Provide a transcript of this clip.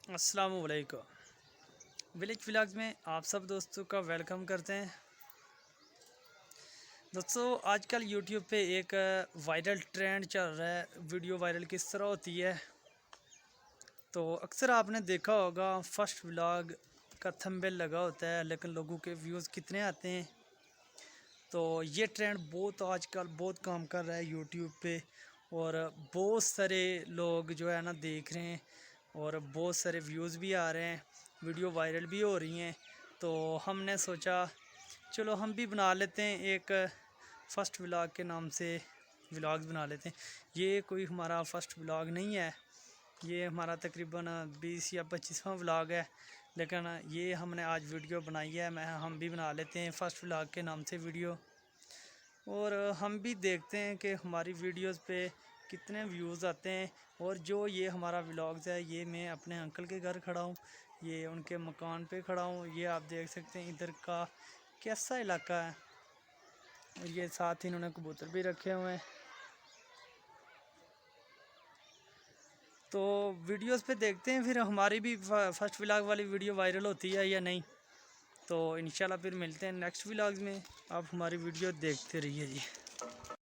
अस्सलाम वालेकुम। Village vlogs में आप सब दोस्तों का वेलकम करते हैं। दोस्तों आजकल यूट्यूब पे एक वायरल ट्रेंड चल रहा है, वीडियो वायरल किस तरह होती है। तो अक्सर आपने देखा होगा फर्स्ट व्लॉग का थंबनेल लगा होता है, लेकिन लोगों के व्यूज़ कितने आते हैं। तो ये ट्रेंड बहुत आजकल बहुत काम कर रहा है यूट्यूब पे, और बहुत सारे लोग जो है ना देख रहे हैं, और बहुत सारे व्यूज़ भी आ रहे हैं, वीडियो वायरल भी हो रही हैं। तो हमने सोचा चलो हम भी बना लेते हैं, एक फ़र्स्ट व्लॉग के नाम से व्लॉग्स बना लेते हैं। ये कोई हमारा फ़र्स्ट व्लॉग नहीं है, ये हमारा तकरीबन 20 या 25वां व्लॉग है, लेकिन ये हमने आज वीडियो बनाई है। हम भी बना लेते हैं फ़र्स्ट व्लॉग के नाम से वीडियो, और हम भी देखते हैं कि हमारी वीडियोस पे कितने व्यूज़ आते हैं। और जो ये हमारा व्लॉग्स है, ये मैं अपने अंकल के घर खड़ा हूँ, ये उनके मकान पे खड़ा हूँ। ये आप देख सकते हैं इधर का कैसा इलाका है, और ये साथ ही इन्होंने कबूतर भी रखे हुए हैं। तो वीडियोस पे देखते हैं फिर हमारी भी फर्स्ट व्लॉग वाली वीडियो वायरल होती है या नहीं। तो इंशाल्लाह फिर मिलते हैं नेक्स्ट व्लॉग्स में। आप हमारी वीडियो देखते रहिए जी।